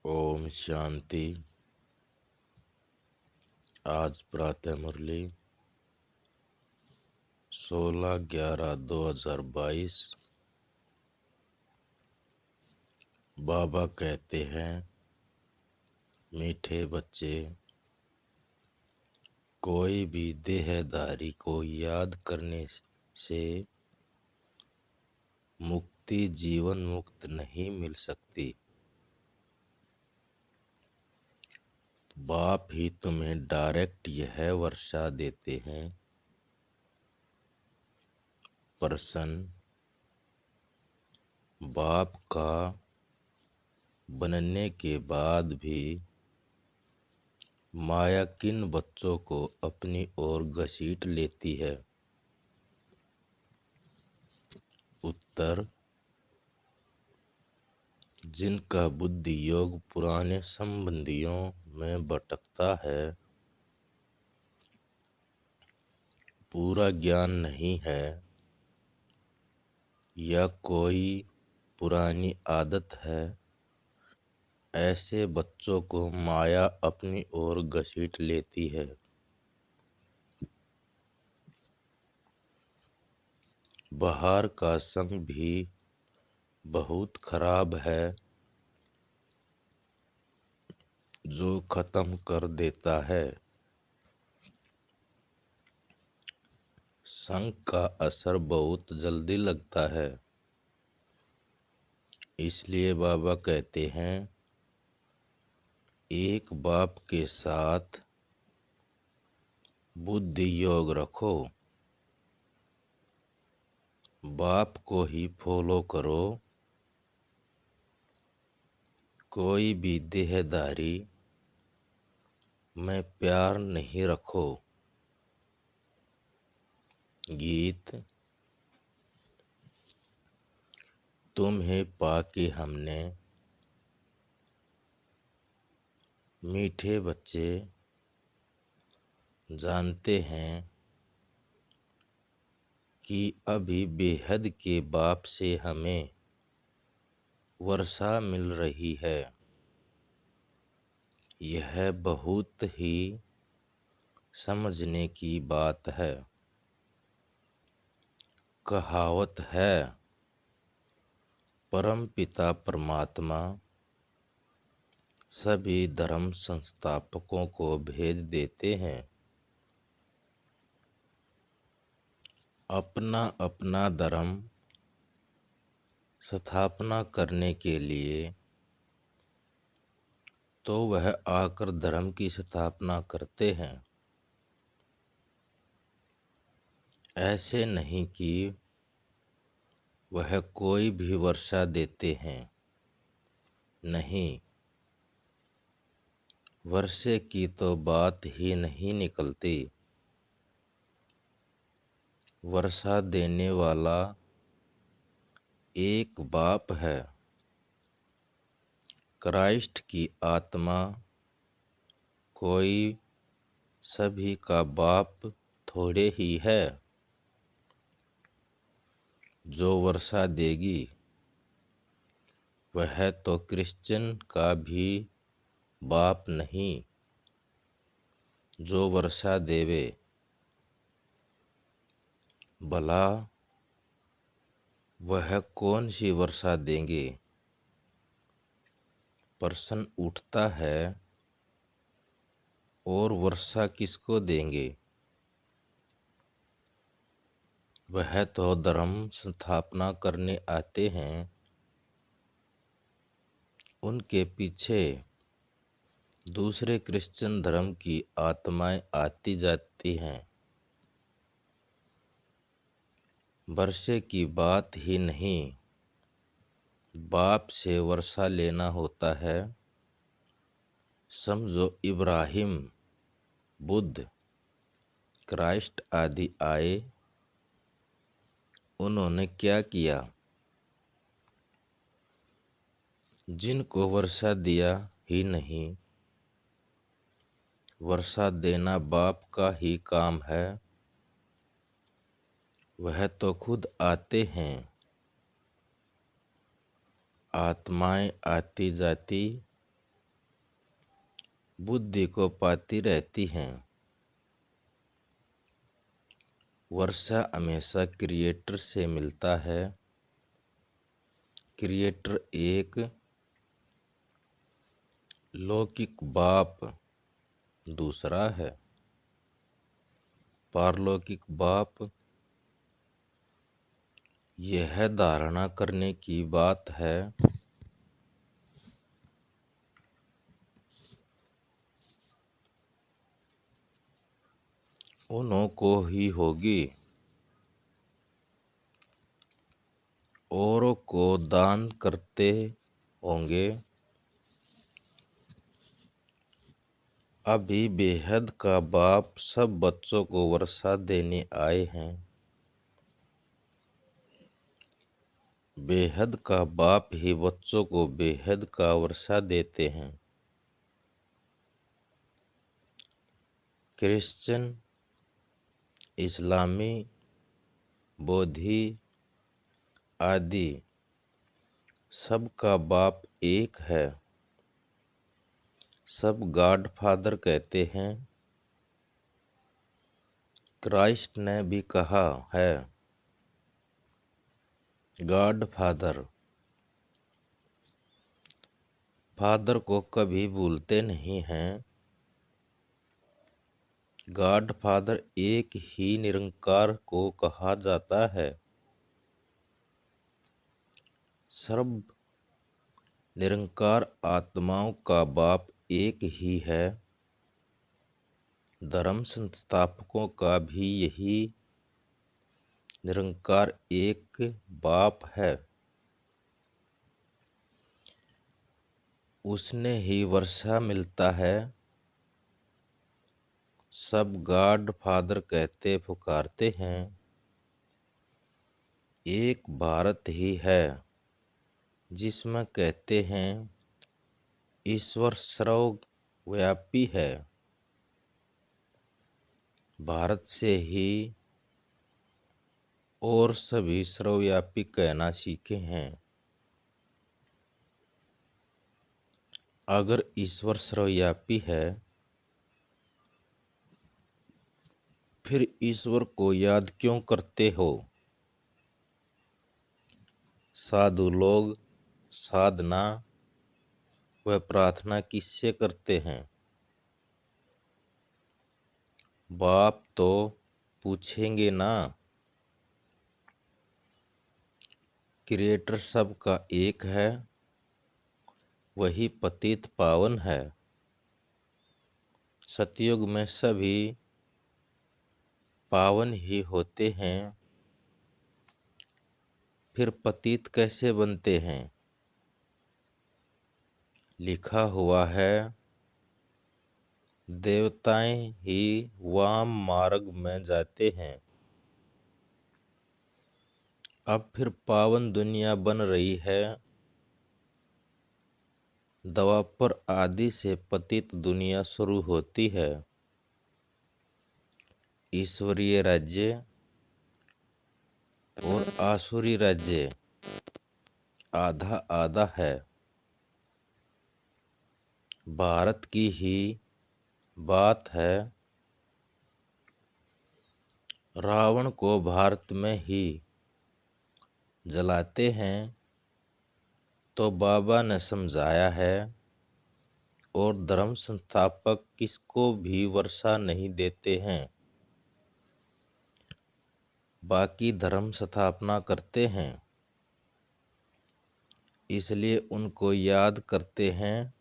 ओम शांति। आज प्रातः मुरली 16/11/2022। बाबा कहते हैं, मीठे बच्चे, कोई भी देहधारी को याद करने से मुक्ति जीवन मुक्त नहीं मिल सकती। बाप ही तुम्हें डायरेक्ट यह वर्षा देते हैं। प्रश्न, बाप का बनने के बाद भी माया किन बच्चों को अपनी ओर घसीट लेती है? उत्तर, जिनका बुद्धि योग पुराने संबंधियों में भटकता है, पूरा ज्ञान नहीं है, या कोई पुरानी आदत है, ऐसे बच्चों को माया अपनी ओर घसीट लेती है। बाहर का संग भी बहुत खराब है, जो खत्म कर देता है। संग का असर बहुत जल्दी लगता है। इसलिए बाबा कहते हैं, एक बाप के साथ बुद्धि योग रखो, बाप को ही फॉलो करो। कोई भी देहधारी में प्यार नहीं रखो। गीत। तुम्हें पाके हमने मीठे बच्चे जानते हैं कि अभी बेहद के बाप से हमें वर्षा मिल रही है। यह बहुत ही समझने की बात है। कहावत है, परम पिता परमात्मा सभी धर्म संस्थापकों को भेज देते हैं। अपना अपना धर्म स्थापना करने के लिए, तो वह आकर धर्म की स्थापना करते हैं। ऐसे नहीं कि वह कोई भी वर्षा देते हैं। नहीं, वर्षे की तो बात ही नहीं निकलती। वर्षा देने वाला एक बाप है। क्राइस्ट की आत्मा कोई सभी का बाप थोड़े ही है। जो वर्षा देगी वह तो क्रिश्चियन का भी बाप नहीं। जो वर्षा देवे, भला वह कौन सी वर्षा देंगे? प्रश्न उठता है, और वर्षा किसको देंगे? वह तो धर्म स्थापना करने आते हैं। उनके पीछे दूसरे क्रिश्चियन धर्म की आत्माएं आती जाती हैं। वर्षे की बात ही नहीं, बाप से वर्षा लेना होता है। समझो, इब्राहिम, बुद्ध, क्राइस्ट आदि आए, उन्होंने क्या किया? जिनको वर्षा दिया ही नहीं। वर्षा देना बाप का ही काम है। वह तो खुद आते हैं। आत्माएं आती जाती बुद्धि को पाती रहती हैं। वर्षा हमेशा क्रिएटर से मिलता है। क्रिएटर एक लौकिक बाप दूसरा है। पारलौकिक बाप यह धारणा करने की बात है उन्हों को ही होगी। औरों को दान करते होंगे। अभी बेहद का बाप सब बच्चों को वर्षा देने आए हैं। बेहद का बाप ही बच्चों को बेहद का वर्षा देते हैं। क्रिश्चियन, इस्लामी, बौद्धि आदि सबका बाप एक है। सब गॉड फादर कहते हैं। क्राइस्ट ने भी कहा है गॉड फादर। फादर को कभी भूलते नहीं हैं। गॉड फादर एक ही निरंकार को कहा जाता है। सर्व निरंकार आत्माओं का बाप एक ही है। धर्म संस्थापकों का भी यही निरंकार एक बाप है। उसने ही वर्षा मिलता है। सब गॉड फादर कहते पुकारते हैं। एक भारत ही है जिसमें कहते हैं ईश्वर सर्वव्यापी है। भारत से ही और सभी सर्वव्यापी कहना सीखे हैं। अगर ईश्वर सर्वव्यापी है फिर ईश्वर को याद क्यों करते हो? साधु लोग साधना व प्रार्थना किससे करते हैं? बाप तो पूछेंगे ना। क्रिएटर सबका एक है, वही पतित पावन है। सतयुग में सभी पावन ही होते हैं। फिर पतित कैसे बनते हैं? लिखा हुआ है देवताएं ही वाम मार्ग में जाते हैं। अब फिर पावन दुनिया बन रही है। द्वापर आदि से पतित दुनिया शुरू होती है। ईश्वरीय राज्य और आसुरी राज्य आधा आधा है। भारत की ही बात है। रावण को भारत में ही जलाते हैं तो बाबा ने समझाया है और धर्म संस्थापक किसको भी वर्षा नहीं देते हैं। बाकी धर्म स्थापना करते हैं इसलिए उनको याद करते हैं।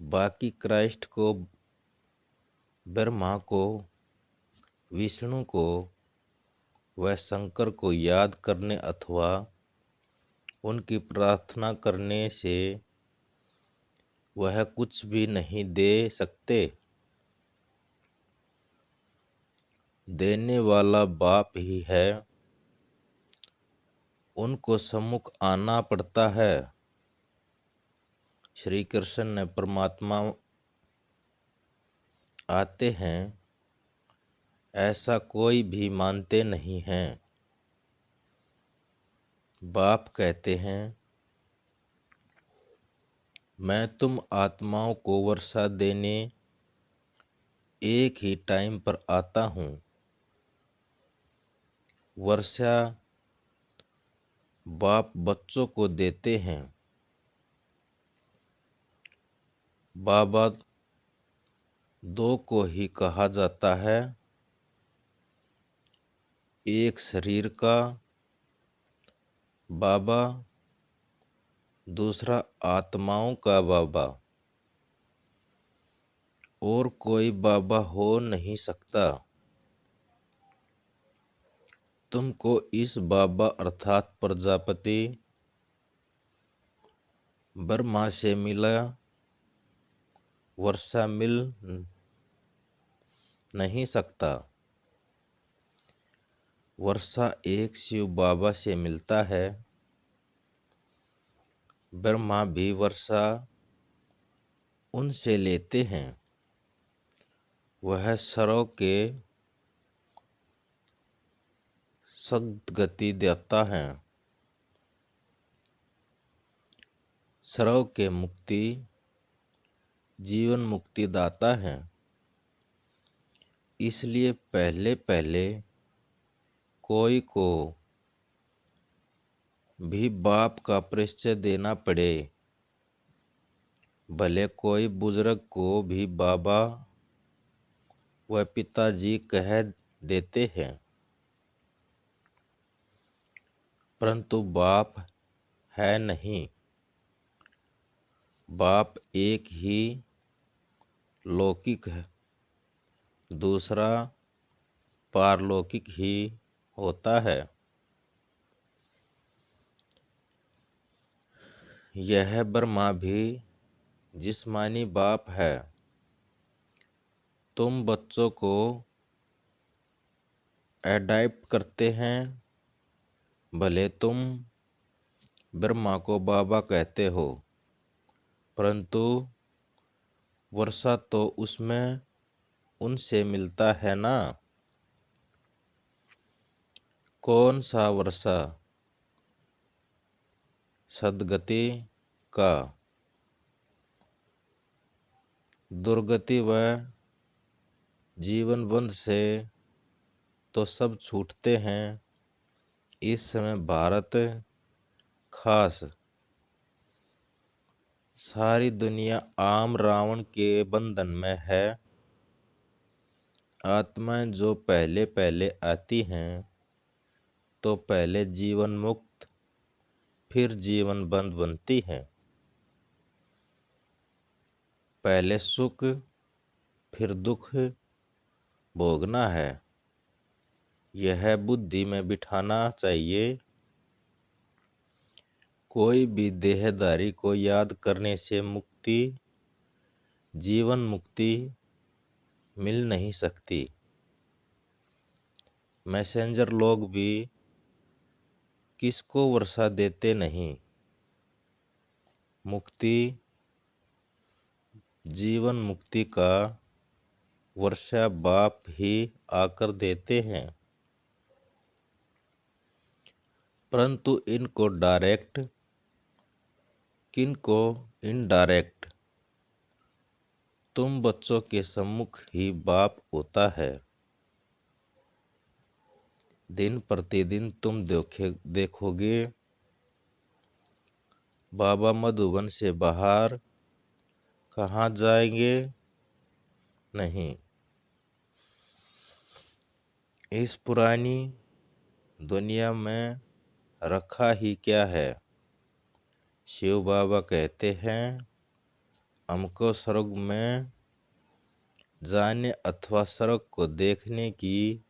बाकी क्राइस्ट को, ब्रह्मा को, विष्णु को व शंकर को याद करने अथवा उनकी प्रार्थना करने से वह कुछ भी नहीं दे सकते। देने वाला बाप ही है। उनको सम्मुख आना पड़ता है। श्री कृष्ण ने परमात्मा आते हैं ऐसा कोई भी मानते नहीं हैं। बाप कहते हैं मैं तुम आत्माओं को वर्षा देने एक ही टाइम पर आता हूँ। वर्षा बाप बच्चों को देते हैं। बाबा दो को ही कहा जाता है, एक शरीर का बाबा, दूसरा आत्माओं का बाबा। और कोई बाबा हो नहीं सकता। तुमको इस बाबा अर्थात प्रजापति ब्रह्मा से मिला वर्षा मिल नहीं सकता। वर्षा एक शिव बाबा से मिलता है। ब्रह्मा भी वर्षा उनसे लेते हैं। वह सरों के सद्गति देता है। सरों के मुक्ति जीवन मुक्ति दाता है। इसलिए पहले पहले कोई को भी बाप का परिचय देना पड़े, भले कोई बुजुर्ग को भी बाबा व पिताजी कह देते हैं, परंतु बाप है नहीं। बाप एक ही लौकिक है, दूसरा पारलौकिक ही होता है। यह ब्रह्मा भी जिस्मानी बाप है। तुम बच्चों को अडॉप्ट करते हैं, भले तुम ब्रह्मा को बाबा कहते हो, परंतु वर्षा तो उसमें उनसे मिलता है ना। कौन सा वर्षा? सद्गति का। दुर्गति व जीवन बंध से तो सब छूटते हैं। इस समय भारत खास सारी दुनिया आम रावण के बंधन में है। आत्माएं जो पहले पहले आती हैं तो पहले जीवन मुक्त फिर जीवन बंद बनती हैं। पहले सुख फिर दुख भोगना है, यह बुद्धि में बिठाना चाहिए। कोई भी देहधारी को याद करने से मुक्ति जीवन मुक्ति मिल नहीं सकती। मैसेंजर लोग भी किसको वर्षा देते नहीं। मुक्ति जीवन मुक्ति का वर्षा बाप ही आकर देते हैं, परंतु इनको डायरेक्ट किनको इनडायरेक्ट। तुम बच्चों के सम्मुख ही बाप होता है। दिन प्रतिदिन तुम देखोगे बाबा मधुबन से बाहर कहाँ जाएंगे नहीं। इस पुरानी दुनिया में रखा ही क्या है। शिव बाबा कहते हैं, हमको स्वर्ग में जाने अथवा स्वर्ग को देखने की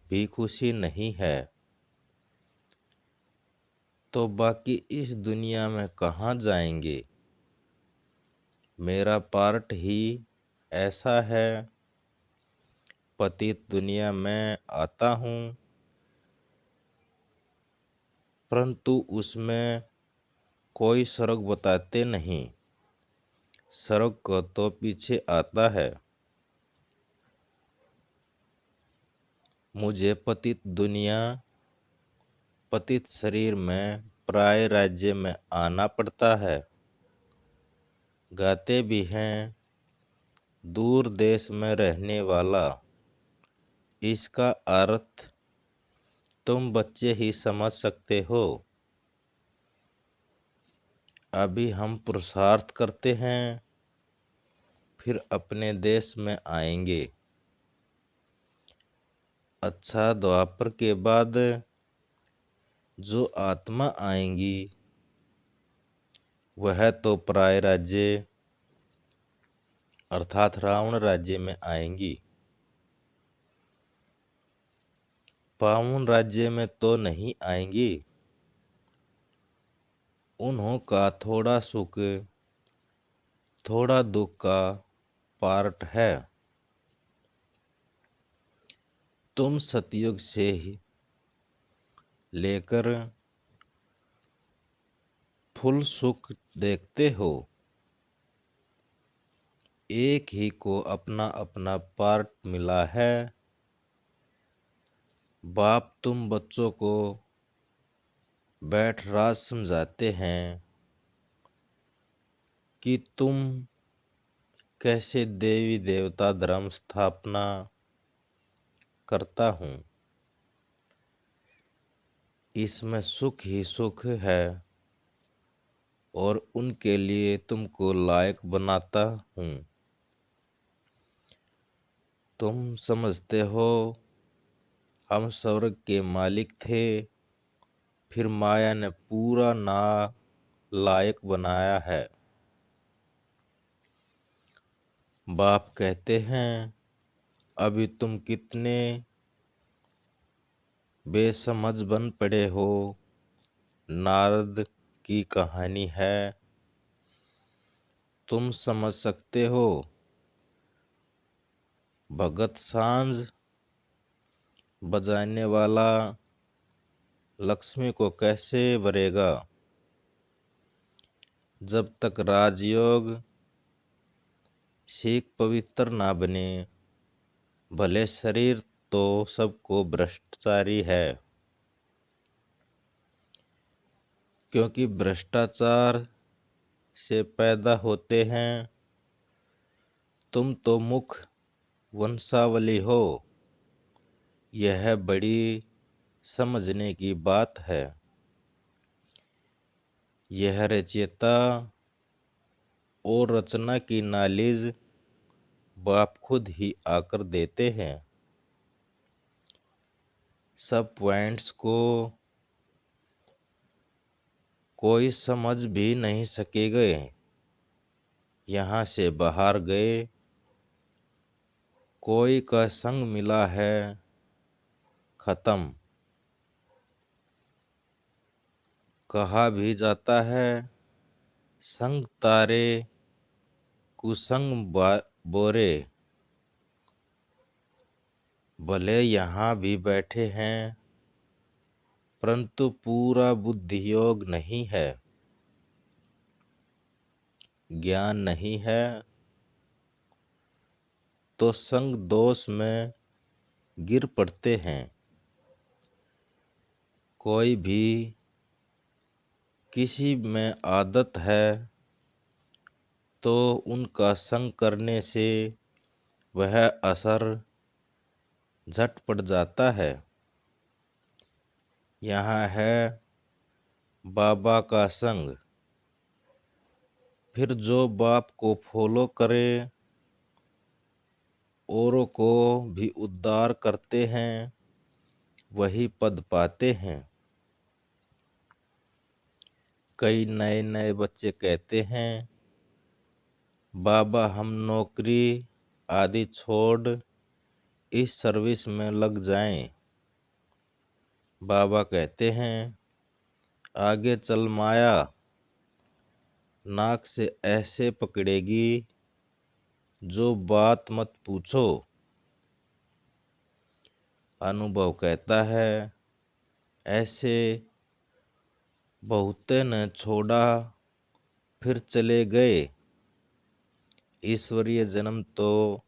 भी खुशी नहीं है, तो बाकी इस दुनिया में कहाँ जाएंगे। मेरा पार्ट ही ऐसा है। पतित दुनिया में आता हूँ, परंतु उसमें कोई स्वर्ग बताते नहीं। स्वर्ग को तो पीछे आता है। मुझे पतित दुनिया पतित शरीर में प्राय राज्य में आना पड़ता है। गाते भी हैं दूर देश में रहने वाला। इसका अर्थ तुम बच्चे ही समझ सकते हो। अभी हम पुरुषार्थ करते हैं, फिर अपने देश में आएंगे। अच्छा, द्वापर के बाद जो आत्मा आएंगी वह तो पराय राज्य अर्थात रावण राज्य में आएंगी। पावन राज्य में तो नहीं आएंगी। उन्हों का थोड़ा सुख थोड़ा दुख का पार्ट है। तुम सतयुग से ही लेकर फुल सुख देखते हो। एक ही को अपना अपना पार्ट मिला है। बाप तुम बच्चों को बैठ राज समझाते हैं कि तुम कैसे देवी देवता धर्म स्थापना करता हूँ। इसमें सुख ही सुख है और उनके लिए तुमको लायक बनाता हूँ। तुम समझते हो हम स्वर्ग के मालिक थे, फिर माया ने पूरा ना लायक बनाया है। बाप कहते हैं अभी तुम कितने बेसमझ बन पड़े हो। नारद की कहानी है, तुम समझ सकते हो। भगत सांझ बजाने वाला लक्ष्मी को कैसे भरेगा। जब तक राजयोग सीख पवित्र ना बने, भले शरीर तो सबको भ्रष्टाचारी है, क्योंकि भ्रष्टाचार से पैदा होते हैं। तुम तो मुख वंशावली हो। यह बड़ी समझने की बात है। यह रचयिता और रचना की नॉलेज बाप खुद ही आकर देते हैं। सब पॉइंट्स को कोई समझ भी नहीं सकेगा। यहाँ से बाहर गए, कोई का संग मिला है, खत्म। कहा भी जाता है संग तारे कुसंग बोरे। भले यहाँ भी बैठे हैं, परंतु पूरा बुद्धि योग नहीं है, ज्ञान नहीं है, तो संग दोष में गिर पड़ते हैं। कोई भी किसी में आदत है तो उनका संग करने से वह असर झट पड़ जाता है। यहाँ है बाबा का संग, फिर जो बाप को फॉलो करे औरों को भी उद्धार करते हैं, वही पद पाते हैं। कई नए नए बच्चे कहते हैं बाबा हम नौकरी आदि छोड़ इस सर्विस में लग जाएं। बाबा कहते हैं आगे चल माया नाक से ऐसे पकड़ेगी जो बात मत पूछो। अनुभव कहता है ऐसे बहुते ने छोड़ा फिर चले गए। ईश्वरीय जन्म तो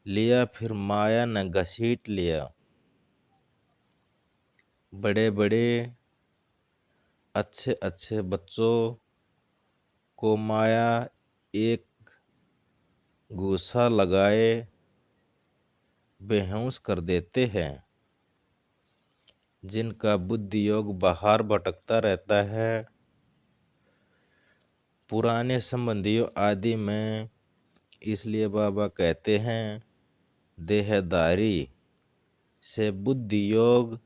लिया, फिर माया ने घसीट लिया। बड़े बड़े अच्छे अच्छे बच्चों को माया एक गुस्सा लगाए बेहोश कर देते हैं। जिनका बुद्धि योग बाहर भटकता रहता है, पुराने संबंधियों आदि में, इसलिए बाबा कहते हैं देहदारी से बुद्धि योग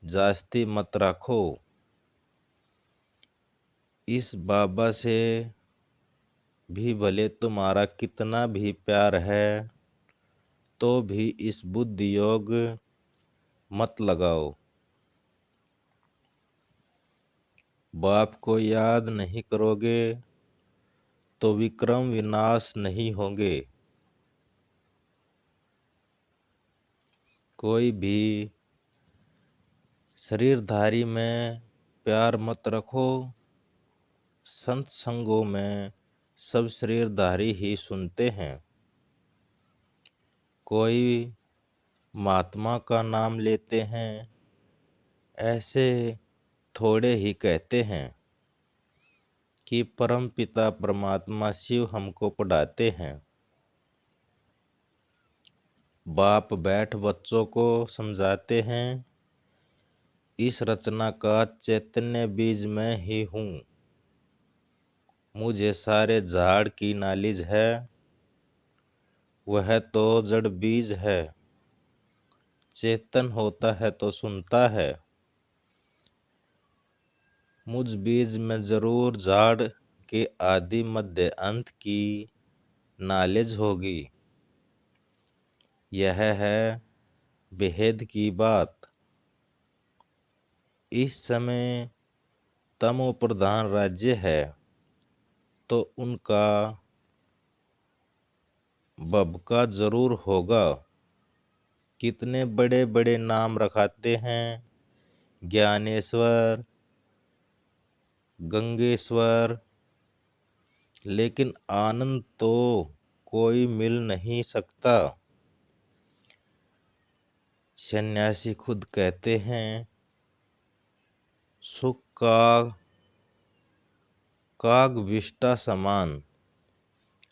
जास्ती मत रखो। इस बाबा से भी भले तुम्हारा कितना भी प्यार है तो भी इस बुद्धि योग मत लगाओ। बाप को याद नहीं करोगे तो विक्रम विनाश नहीं होंगे। कोई भी शरीरधारी में प्यार मत रखो। संत संगों में सब शरीरधारी ही सुनते हैं। कोई महात्मा का नाम लेते हैं, ऐसे थोड़े ही कहते हैं कि परम पिता परमात्मा शिव हमको पढ़ाते हैं। बाप बैठ बच्चों को समझाते हैं, इस रचना का चैतन्य बीज में ही हूँ। मुझे सारे झाड़ की नॉलेज है, वह तो जड़ बीज है। चेतन होता है तो सुनता है। मुझ बीज में जरूर झाड़ के आदि मध्य अंत की नॉलेज होगी। यह है बेहद की बात। इस समय तमो प्रधान राज्य है तो उनका भभका जरूर होगा। कितने बड़े बड़े नाम रखाते हैं, ज्ञानेश्वर, गंगेश्वर, लेकिन आनंद तो कोई मिल नहीं सकता। सन्यासी खुद कहते हैं सुख का काग विष्टा समान,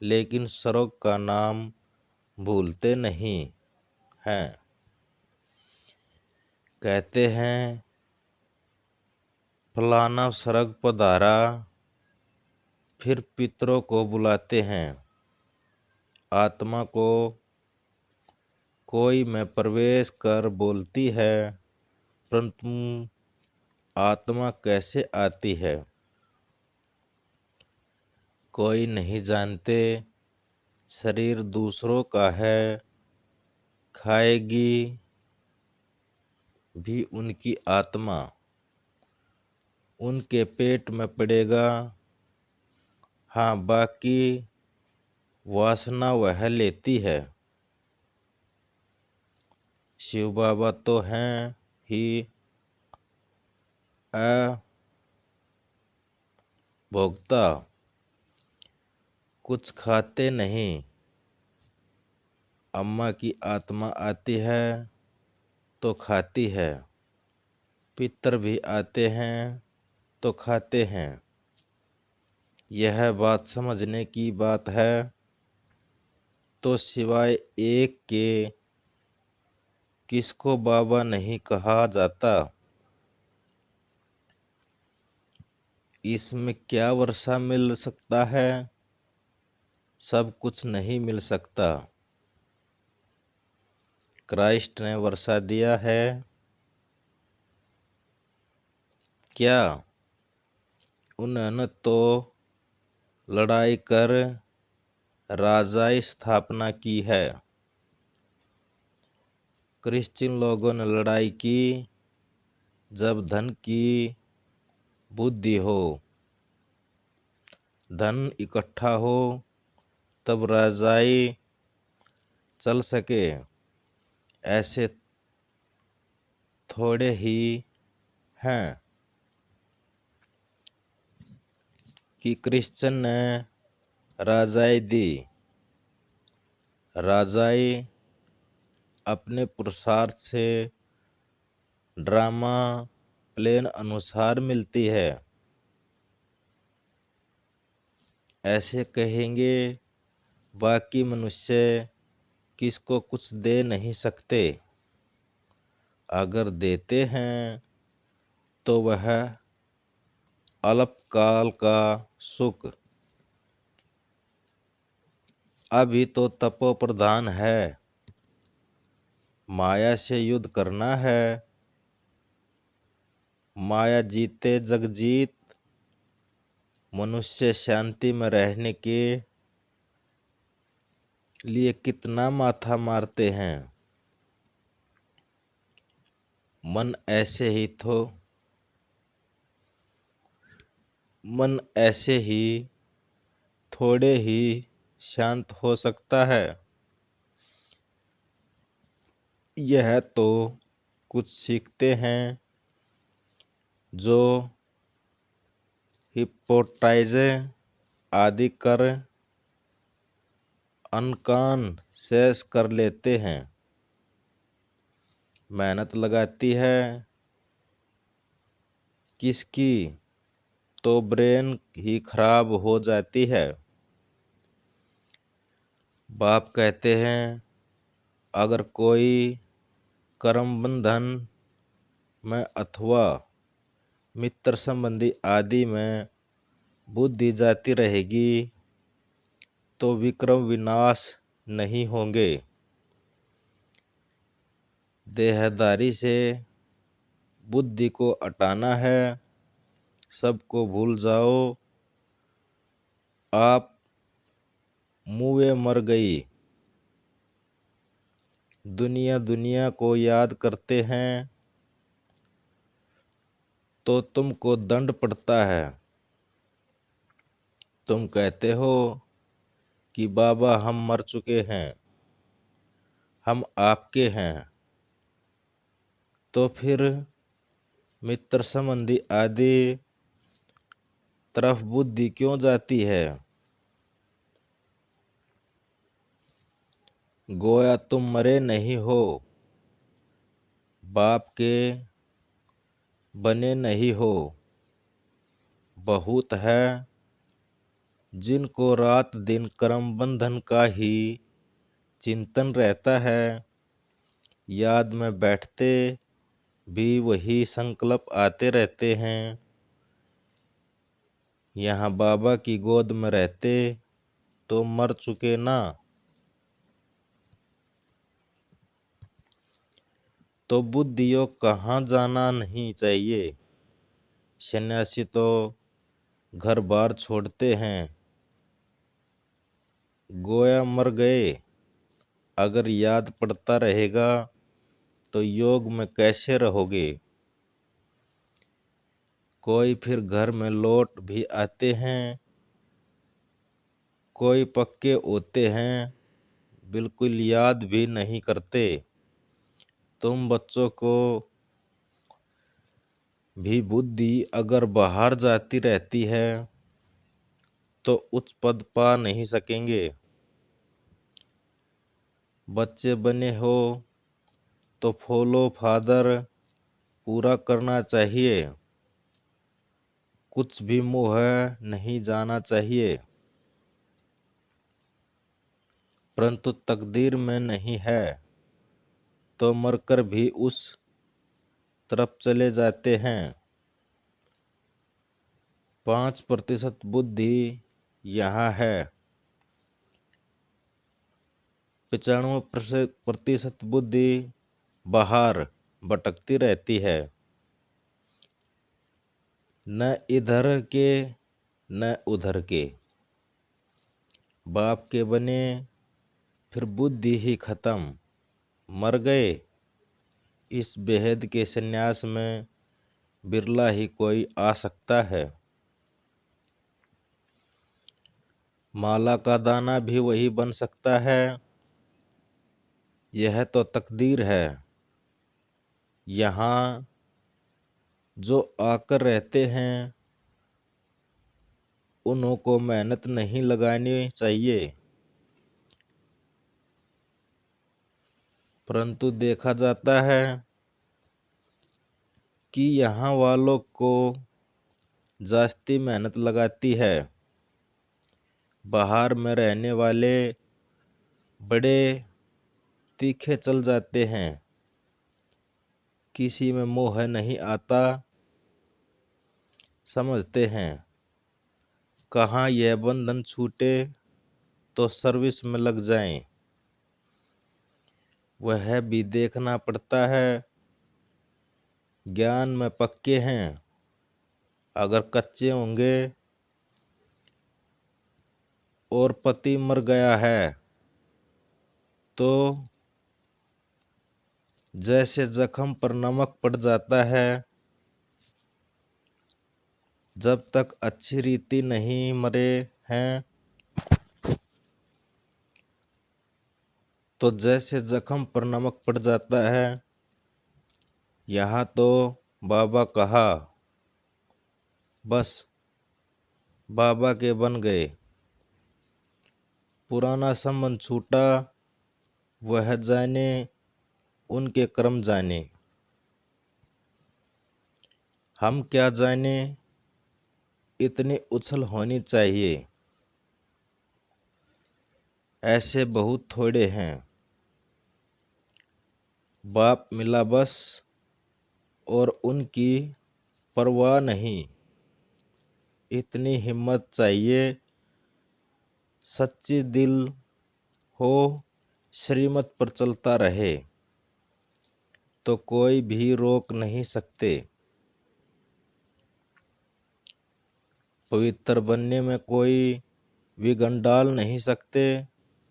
लेकिन स्वर्ग का नाम भूलते नहीं हैं। कहते हैं फलाना स्वर्ग पधारा, फिर पितरों को बुलाते हैं। आत्मा को कोई में प्रवेश कर बोलती है, परंतु आत्मा कैसे आती है कोई नहीं जानते। शरीर दूसरों का है, खाएगी भी उनकी आत्मा, उनके पेट में पड़ेगा। हाँ, बाकी वासना वह लेती है। शिव बाबा तो हैं ही अभोक्ता, कुछ खाते नहीं। अम्मा की आत्मा आती है तो खाती है, पितर भी आते हैं तो खाते हैं। यह बात समझने की बात है। तो सिवाय एक के किसको बाबा नहीं कहा जाता। इसमें क्या वर्षा मिल सकता है, सब कुछ नहीं मिल सकता। क्राइस्ट ने वर्षा दिया है क्या? उन्होंने तो लड़ाई कर राजाई स्थापना की है। क्रिश्चियन लोगों ने लड़ाई की जब धन की बुद्धि हो, धन इकट्ठा हो, तब राजाई चल सके। ऐसे थोड़े ही हैं कि क्रिश्चियन ने राजाई दी। राजाई अपने पुरुषार्थ से ड्रामा प्लेन अनुसार मिलती है। ऐसे कहेंगे बाकी मनुष्य किसको कुछ दे नहीं सकते। अगर देते हैं तो वह अल्पकाल का सुख। अभी तो तपो प्रधान है, माया से युद्ध करना है। माया जीते जग जीत, मनुष्य शांति में रहने के लिए कितना माथा मारते हैं। मन ऐसे ही थोड़े ही शांत हो सकता है। यह तो कुछ सीखते हैं जो हिप्नोटाइज आदि कर अनकॉन्शियस कर लेते हैं। मेहनत लगाती है किसकी, तो ब्रेन ही खराब हो जाती है। बाप कहते हैं अगर कोई कर्म बंधन में अथवा मित्र संबंधी आदि में बुद्धि जाती रहेगी तो विक्रम विनाश नहीं होंगे। देहधारी से बुद्धि को हटाना है। सबको भूल जाओ, आप मुए मर गई। दुनिया दुनिया को याद करते हैं तो तुमको दंड पड़ता है। तुम कहते हो कि बाबा हम मर चुके हैं, हम आपके हैं, तो फिर मित्र संबंधी आदि तरफ बुद्धि क्यों जाती है। गोया तुम मरे नहीं हो, बाप के बने नहीं हो। बहुत है जिनको रात दिन कर्म बंधन का ही चिंतन रहता है। याद में बैठते भी वही संकल्प आते रहते हैं। यहाँ बाबा की गोद में रहते तो मर चुके ना। तो बुद्धि योग कहाँ जाना नहीं चाहिए। सन्यासी तो घर बार छोड़ते हैं, गोया मर गए। अगर याद पड़ता रहेगा तो योग में कैसे रहोगे। कोई फिर घर में लौट भी आते हैं, कोई पक्के होते हैं, बिल्कुल याद भी नहीं करते। तुम बच्चों को भी बुद्धि अगर बाहर जाती रहती है तो उच्च पद पा नहीं सकेंगे। बच्चे बने हो तो फॉलो फादर पूरा करना चाहिए। कुछ भी मोह नहीं जाना चाहिए। परंतु तकदीर में नहीं है तो मरकर भी उस तरफ चले जाते हैं। 5% बुद्धि यहाँ है, 95% बुद्धि बाहर भटकती रहती है। न इधर के न उधर के। बाप के बने फिर बुद्धि ही खत्म, मर गए। इस बेहद के सन्यास में बिरला ही कोई आ सकता है। माला का दाना भी वही बन सकता है। यह तो तकदीर है। यहाँ जो आकर रहते हैं उन्हों को मेहनत नहीं लगानी चाहिए। परंतु देखा जाता है कि यहाँ वालों को जास्ती मेहनत लगाती है। बाहर में रहने वाले बड़े तीखे चल जाते हैं, किसी में मोह नहीं आता, समझते हैं कहाँ यह बंधन छूटे तो सर्विस में लग जाएं। वह भी देखना पड़ता है, ज्ञान में पक्के हैं, अगर कच्चे होंगे और पति मर गया है तो जैसे जख्म पर नमक पड़ जाता है, जब तक अच्छी रीति नहीं मरे हैं तो जैसे जख्म पर नमक पड़ जाता है। यहाँ तो बाबा कहा, बस बाबा के बन गए, पुराना संबंध छूटा, वह जाने, उनके कर्म जाने, हम क्या जाने, इतनी उछल होनी चाहिए। ऐसे बहुत थोड़े हैं, बाप मिला बस और उनकी परवाह नहीं, इतनी हिम्मत चाहिए, सच्ची दिल हो, श्रीमत पर चलता रहे तो कोई भी रोक नहीं सकते। पवित्र बनने में कोई विघन डाल नहीं सकते।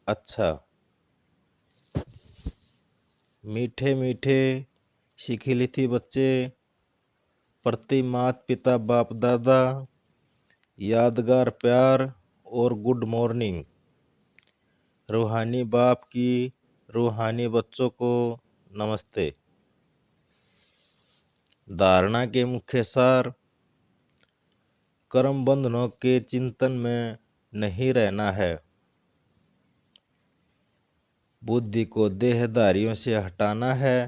अच्छा, मीठे मीठे शिखिलिथी बच्चे प्रति माता पिता बाप दादा, यादगार प्यार और गुड मॉर्निंग। रूहानी बाप की रूहानी बच्चों को नमस्ते। धारणा के मुख्य सार, कर्म बंधनों के चिंतन में नहीं रहना है, बुद्धि को देहधारियों से हटाना है,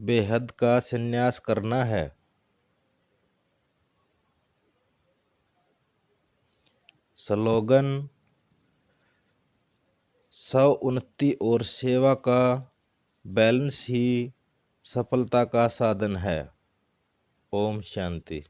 बेहद का संन्यास करना है। स्लोगन, उन्नति और सेवा का बैलेंस ही सफलता का साधन है। ओम शांति।